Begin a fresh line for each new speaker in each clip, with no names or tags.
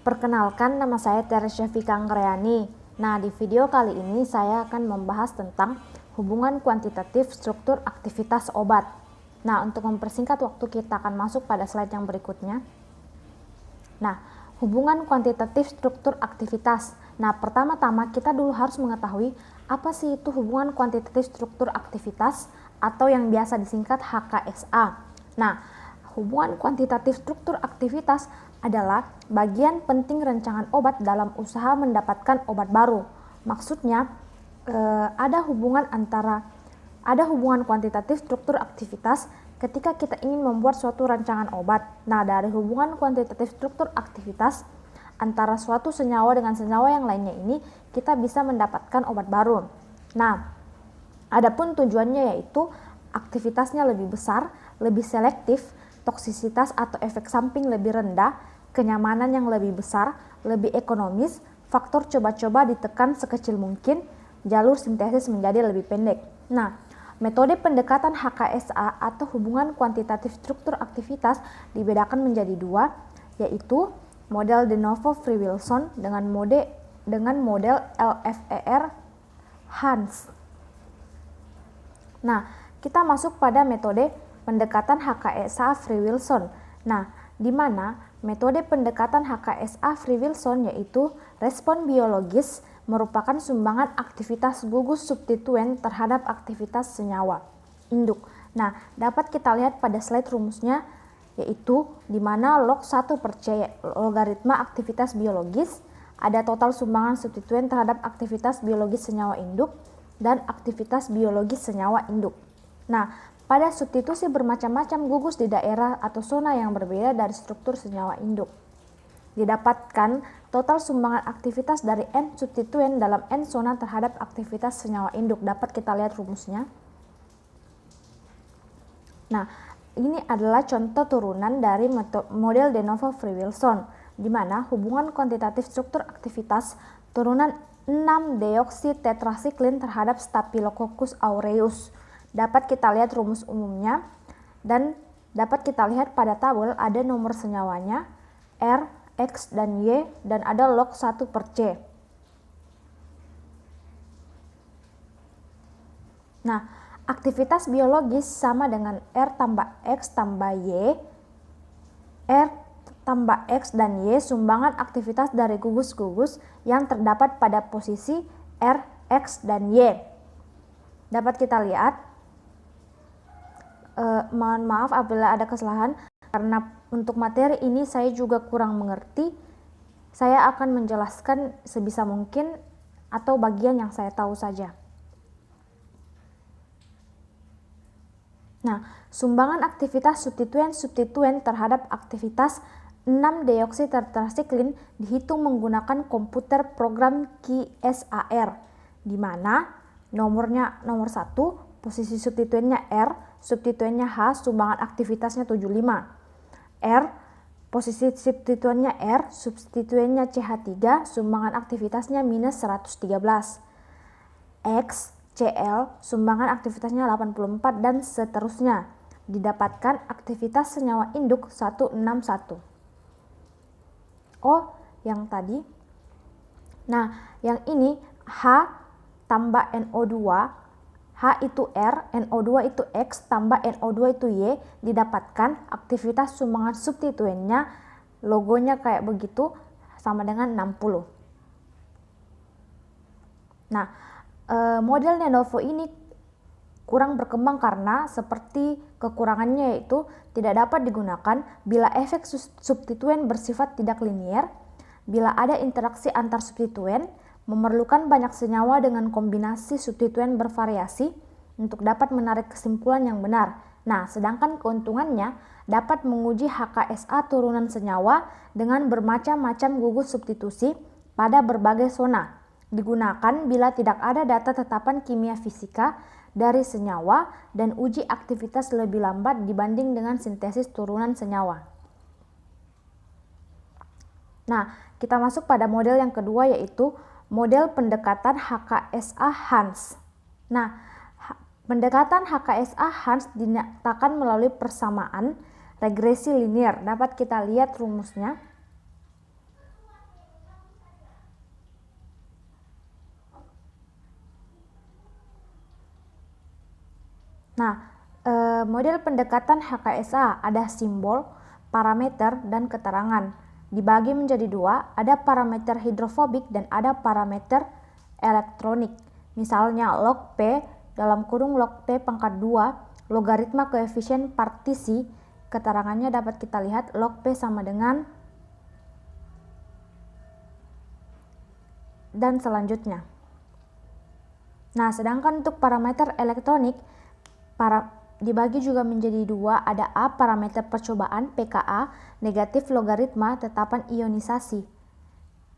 Perkenalkan, nama saya Teresya Vika Anggreyani. Nah, di video kali ini saya akan membahas tentang hubungan kuantitatif struktur aktivitas obat. Nah, untuk mempersingkat waktu, kita akan masuk pada slide yang berikutnya. Nah, hubungan kuantitatif struktur aktivitas. Nah, pertama-tama kita dulu harus mengetahui apa sih itu hubungan kuantitatif struktur aktivitas atau yang biasa disingkat HKSA. Nah, hubungan kuantitatif struktur aktivitas adalah bagian penting rancangan obat dalam usaha mendapatkan obat baru. Maksudnya, ada hubungan kuantitatif struktur aktivitas ketika kita ingin membuat suatu rancangan obat. Nah, dari hubungan kuantitatif struktur aktivitas antara suatu senyawa dengan senyawa yang lainnya ini, kita bisa mendapatkan obat baru. Nah, adapun tujuannya yaitu aktivitasnya lebih besar, lebih selektif, toksisitas atau efek samping lebih rendah, kenyamanan yang lebih besar, lebih ekonomis, faktor coba-coba ditekan sekecil mungkin, jalur sintesis menjadi lebih pendek. Nah, metode pendekatan HKSA atau hubungan kuantitatif struktur aktivitas dibedakan menjadi dua, yaitu model de Novo-Free-Wilson dengan model LFER Hans. Nah, kita masuk pada metode pendekatan HKSA Free-Wilson. Nah, di mana metode pendekatan HKSA Free-Wilson yaitu respon biologis merupakan sumbangan aktivitas gugus substituen terhadap aktivitas senyawa induk. Nah, dapat kita lihat pada slide rumusnya, yaitu di mana log 1 per C logaritma aktivitas biologis, ada total sumbangan substituen terhadap aktivitas biologis senyawa induk dan aktivitas biologis senyawa induk. Nah, pada substitusi bermacam-macam gugus di daerah atau zona yang berbeda dari struktur senyawa induk, didapatkan total sumbangan aktivitas dari N substituen dalam N zona terhadap aktivitas senyawa induk. Dapat kita lihat rumusnya. Nah, ini adalah contoh turunan dari model de Novo-Free-Wilson, di mana hubungan kuantitatif struktur aktivitas turunan 6-deoksitetrasiklin terhadap Staphylococcus aureus. Dapat kita lihat rumus umumnya dan dapat kita lihat pada tabel ada nomor senyawanya R, X, dan Y dan ada log 1 per C. Nah, aktivitas biologis sama dengan R tambah X tambah Y. R tambah X dan Y sumbangan aktivitas dari gugus-gugus yang terdapat pada posisi R, X, dan Y. Dapat kita lihat, mohon maaf apabila ada kesalahan, karena untuk materi ini saya juga kurang mengerti. Saya akan menjelaskan sebisa mungkin atau bagian yang saya tahu saja. Nah, sumbangan aktivitas substituen terhadap aktivitas 6-deoksitetrasiklin dihitung menggunakan komputer program QSAR, di mana nomor 1, posisi substituennya R, substituennya H, sumbangan aktivitasnya 75. R, posisi substituennya R, substituennya CH3, sumbangan aktivitasnya minus 113. X, CL, sumbangan aktivitasnya 84 dan seterusnya. Didapatkan aktivitas senyawa induk 161. Oh, yang tadi. Nah, yang ini H tambah NO2, H itu R, NO2 itu X, tambah NO2 itu Y, didapatkan aktivitas sumbangan substituennya, logonya kayak begitu, sama dengan 60. Nah, model de Novo ini kurang berkembang karena seperti kekurangannya yaitu tidak dapat digunakan bila efek substituen bersifat tidak linier, bila ada interaksi antar substituen, memerlukan banyak senyawa dengan kombinasi substituen bervariasi untuk dapat menarik kesimpulan yang benar. Nah, sedangkan keuntungannya dapat menguji HKSA turunan senyawa dengan bermacam-macam gugus substitusi pada berbagai zona. Digunakan bila tidak ada data tetapan kimia fisika dari senyawa dan uji aktivitas lebih lambat dibanding dengan sintesis turunan senyawa. Nah, kita masuk pada model yang kedua, yaitu model pendekatan HKSA Hans. Nah, pendekatan HKSA Hans dinyatakan melalui persamaan regresi linier. Dapat kita lihat rumusnya. Nah, model pendekatan HKSA ada simbol, parameter, dan keterangan. Dibagi menjadi dua, ada parameter hidrofobik dan ada parameter elektronik. Misalnya log P dalam kurung log P pangkat 2 logaritma koefisien partisi, keterangannya dapat kita lihat log P sama dengan dan selanjutnya. Nah, sedangkan untuk parameter elektronik dibagi juga menjadi dua, ada A parameter percobaan pKa, negatif logaritma tetapan ionisasi.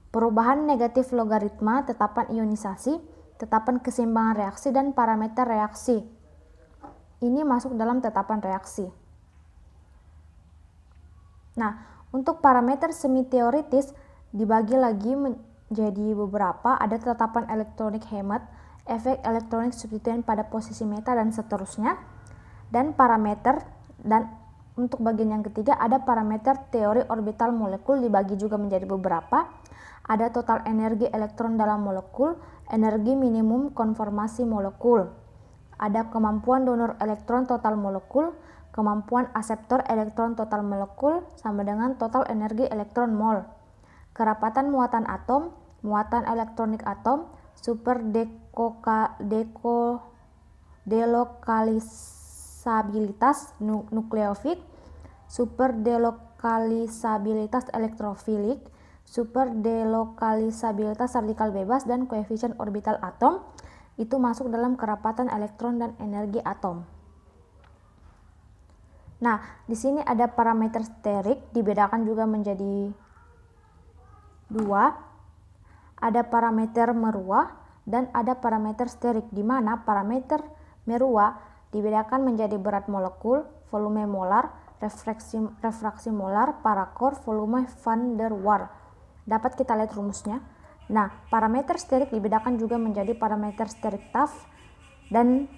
Perubahan negatif logaritma tetapan ionisasi, tetapan keseimbangan reaksi dan parameter reaksi. Ini masuk dalam tetapan reaksi. Nah, untuk parameter semi teoritis dibagi lagi menjadi beberapa, ada tetapan elektronik hemat, efek elektronik substituen pada posisi meta dan seterusnya. Dan parameter, dan untuk bagian yang ketiga ada parameter teori orbital molekul dibagi juga menjadi beberapa. Ada total energi elektron dalam molekul, energi minimum konformasi molekul. Ada kemampuan donor elektron total molekul, kemampuan aseptor elektron total molekul sama dengan total energi elektron mol. Kerapatan muatan atom, muatan elektronik atom, super delokalisabilitas nukleofil, super delokalisabilitas elektrofilik, super delokalisabilitas radikal bebas, dan koefisien orbital atom itu masuk dalam kerapatan elektron dan energi atom. Nah, di sini ada parameter sterik dibedakan juga menjadi dua, ada parameter meruah dan ada parameter sterik, di mana parameter meruah dibedakan menjadi berat molekul, volume molar, refraksi molar, parakor, volume van der Waals. Dapat kita lihat rumusnya. Nah, parameter sterik dibedakan juga menjadi parameter sterik Taft dan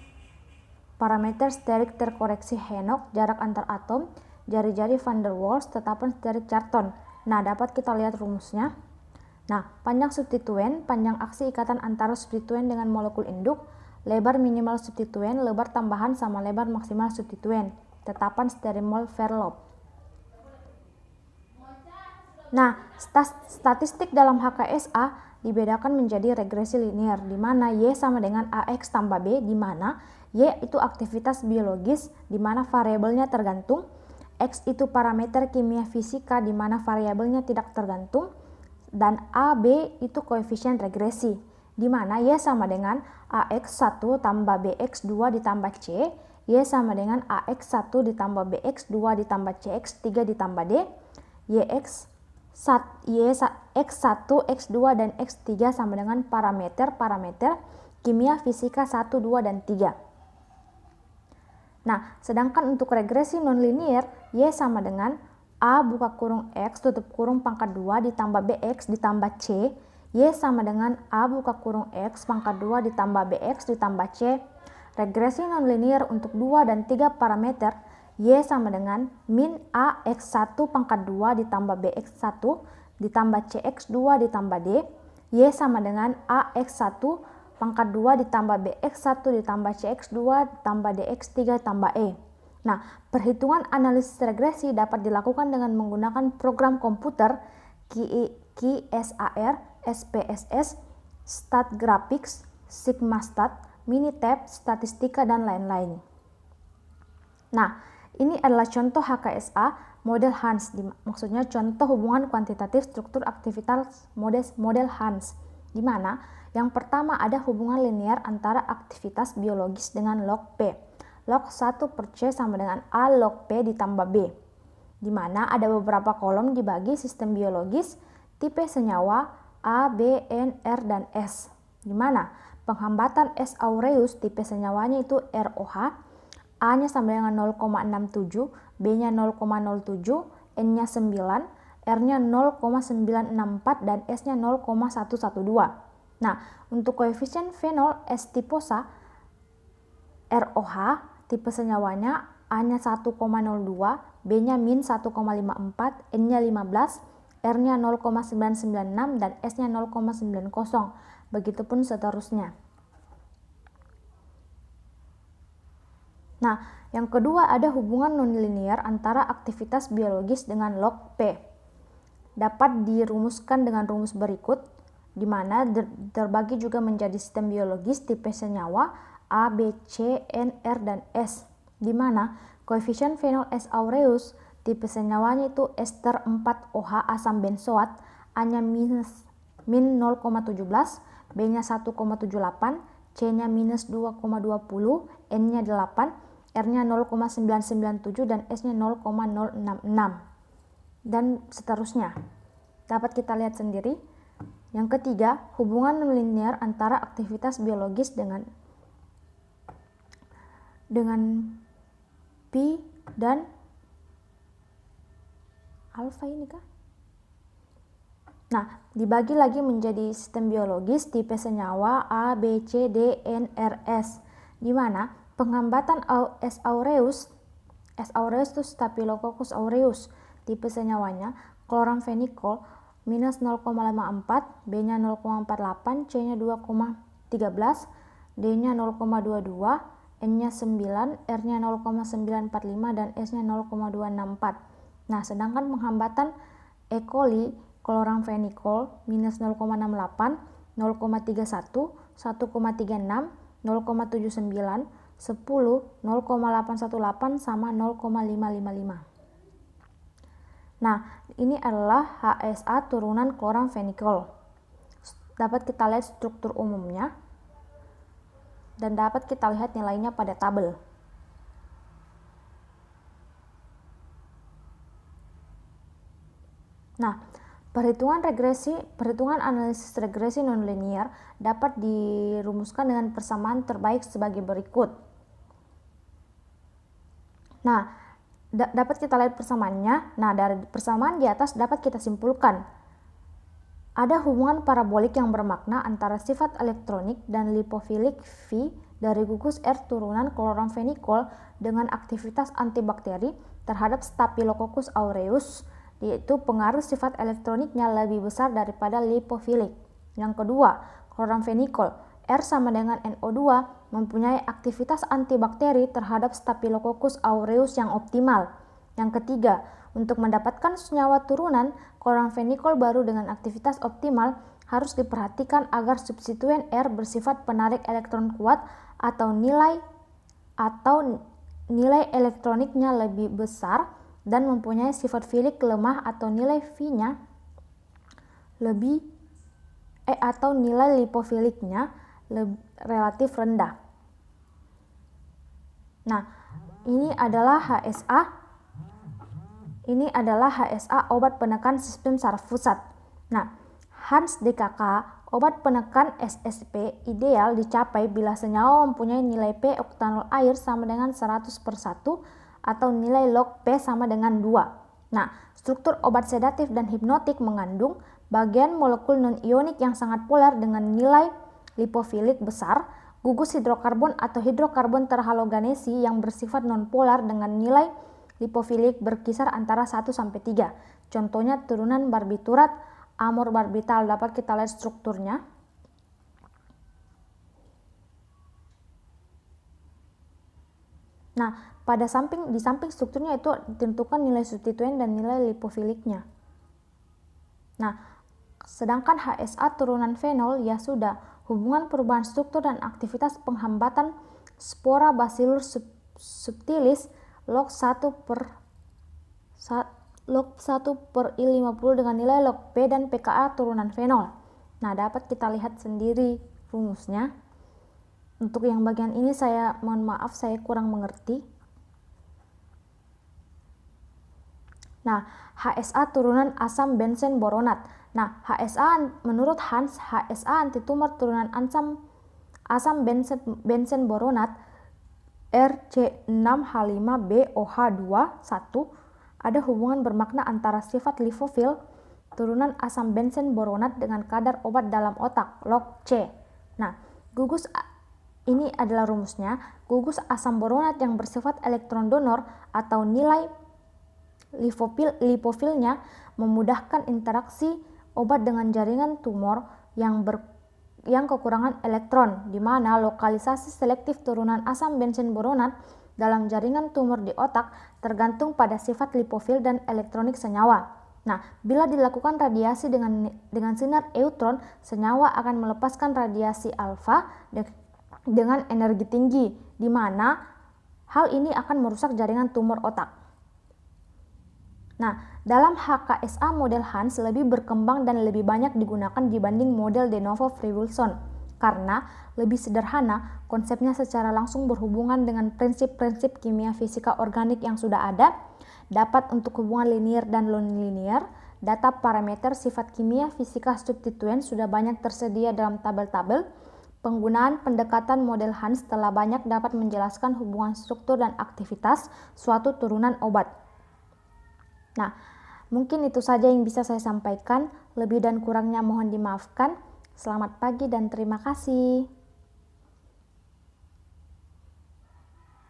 parameter sterik terkoreksi Henoch, jarak antar atom, jari-jari van der Waals, tetapan sterik Cartan. Nah, dapat kita lihat rumusnya. Nah, panjang substituen, panjang aksi ikatan antara substituen dengan molekul induk, lebar minimal substituen, lebar tambahan sama lebar maksimal substituen, tetapan sterimol Verloop. Nah, statistik dalam HKSA dibedakan menjadi regresi linear, di mana Y sama dengan AX tambah B, di mana Y itu aktivitas biologis, di mana variabelnya tergantung, X itu parameter kimia fisika, di mana variabelnya tidak tergantung, dan AB itu koefisien regresi, di mana Y sama dengan AX1 tambah BX2 ditambah C, Y sama dengan AX1 ditambah BX2 ditambah CX3 ditambah D, X1, X2, dan X3 sama dengan parameter kimia fisika 1, 2, dan 3. Nah, sedangkan untuk regresi nonlinear, Y sama dengan A buka kurung X tutup kurung pangkat 2 ditambah BX ditambah C, Y sama dengan A buka kurung X pangkat 2 ditambah BX ditambah C. Regresi nonlinear untuk 2 dan 3 parameter, Y sama dengan min AX1 pangkat 2 ditambah BX1 ditambah CX2 ditambah D, Y sama dengan AX1 pangkat 2 ditambah BX1 ditambah CX2 ditambah DX3 ditambah E. Nah, perhitungan analisis regresi dapat dilakukan dengan menggunakan program komputer QSAR, SPSS, StatGraphics, SigmaStat, Minitab, Statistika, dan lain-lain. Nah, ini adalah contoh HKSA model Hans, maksudnya contoh hubungan kuantitatif struktur aktivitas model Hans, di mana yang pertama ada hubungan linear antara aktivitas biologis dengan log P. Log 1 per C sama dengan A log P ditambah B, di mana ada beberapa kolom dibagi sistem biologis, tipe senyawa A, B, N, R, dan S, di mana penghambatan S aureus tipe senyawanya itu ROH, A-nya sama dengan 0,67, B-nya 0,07, N-nya 9, R-nya 0,964, dan S-nya 0,112. Nah, untuk koefisien fenol S tiposa ROH tipe senyawanya A-nya 1,02, B-nya min 1,54, N-nya 15, R-nya 0,996, dan S-nya 0,90. Begitupun seterusnya. Nah, yang kedua ada hubungan nonlinear antara aktivitas biologis dengan log P. Dapat dirumuskan dengan rumus berikut, di mana terbagi juga menjadi sistem biologis tipe senyawa A, B, C, N, R, dan S, di mana koefisien fenol S aureus tipe senyawanya itu ester 4-OH asam benzoat, A-nya min 0,17, B-nya 1,78, C-nya minus 2,20, N-nya 8, R-nya 0,997, dan S-nya 0,066. Dan seterusnya. Dapat kita lihat sendiri. Yang ketiga, hubungan nonlinear antara aktivitas biologis dengan pi dan alfa ini kah? Nah, dibagi lagi menjadi sistem biologis tipe senyawa A, B, C, D, N, R, S, di mana penghambatan S aureus itu Staphylococcus aureus, tipe senyawanya chloramphenicol minus 0,54, B-nya 0,48, C-nya 2,13, D-nya 0,22, N-nya 9, R-nya 0,945, dan S-nya 0,264. Nah, sedangkan penghambatan E. coli chloramphenicol minus 0,68, 0,31, 1,36, 0,79, 10, 0,818, sama 0,555. Nah, ini adalah HSA turunan chloramphenicol. Dapat kita lihat struktur umumnya dan dapat kita lihat nilainya pada tabel. Nah, perhitungan analisis regresi nonlinear dapat dirumuskan dengan persamaan terbaik sebagai berikut. Nah, dapat kita lihat persamaannya. Nah, dari persamaan di atas dapat kita simpulkan ada hubungan parabolik yang bermakna antara sifat elektronik dan lipofilik V dari gugus R turunan chloramphenicol dengan aktivitas antibakteri terhadap Staphylococcus aureus, yaitu pengaruh sifat elektroniknya lebih besar daripada lipofilik. Yang kedua, chloramphenicol R sama dengan NO2 mempunyai aktivitas antibakteri terhadap Staphylococcus aureus yang optimal. Yang ketiga, untuk mendapatkan senyawa turunan chloramphenicol baru dengan aktivitas optimal harus diperhatikan agar substituen R bersifat penarik elektron kuat atau nilai elektroniknya lebih besar dan mempunyai sifat filik lemah atau nilai V-nya atau nilai lipofiliknya relatif rendah. Nah, ini adalah HSA obat penekan sistem saraf pusat. Nah, Hans DKK obat penekan SSP ideal dicapai bila senyawa mempunyai nilai P oktanol air sama dengan 100/1 atau nilai log P sama dengan 2. Nah, struktur obat sedatif dan hipnotik mengandung bagian molekul non-ionik yang sangat polar dengan nilai lipofilik besar, gugus hidrokarbon atau hidrokarbon terhalogenasi yang bersifat non-polar dengan nilai lipofilik berkisar antara 1-3. Contohnya turunan barbiturat, amorbarbital. Dapat kita lihat strukturnya. Nah, di samping strukturnya itu ditentukan nilai substituen dan nilai lipofiliknya. Nah, sedangkan HSA turunan fenol ya sudah hubungan perubahan struktur dan aktivitas penghambatan spora Bacillus subtilis log 1/I50 dengan nilai log P dan pKa turunan fenol. Nah, dapat kita lihat sendiri rumusnya. Untuk yang bagian ini saya mohon maaf, saya kurang mengerti. Nah, HSA turunan asam bensen boronat. Nah, menurut Hans, HSA antitumor turunan asam bensen boronat RC6H5BOH2 ada hubungan bermakna antara sifat lipofil turunan asam bensen boronat dengan kadar obat dalam otak log C. Nah, ini adalah rumusnya. Gugus asam boronat yang bersifat elektron donor atau nilai lipofilnya memudahkan interaksi obat dengan jaringan tumor yang kekurangan elektron, di mana lokalisasi selektif turunan asam bensen boronat dalam jaringan tumor di otak tergantung pada sifat lipofil dan elektronik senyawa. Nah, bila dilakukan radiasi dengan sinar eutron, senyawa akan melepaskan radiasi alfa dengan energi tinggi, di mana hal ini akan merusak jaringan tumor otak. Nah, dalam HKSA model Hans lebih berkembang dan lebih banyak digunakan dibanding model de novo Free-Wilson karena lebih sederhana, konsepnya secara langsung berhubungan dengan prinsip-prinsip kimia fisika organik yang sudah ada, dapat untuk hubungan linear dan non-linear, data parameter sifat kimia fisika substituen sudah banyak tersedia dalam tabel-tabel, penggunaan pendekatan model Hans telah banyak dapat menjelaskan hubungan struktur dan aktivitas suatu turunan obat. Nah, mungkin itu saja yang bisa saya sampaikan. Lebih dan kurangnya mohon dimaafkan. Selamat pagi dan terima kasih.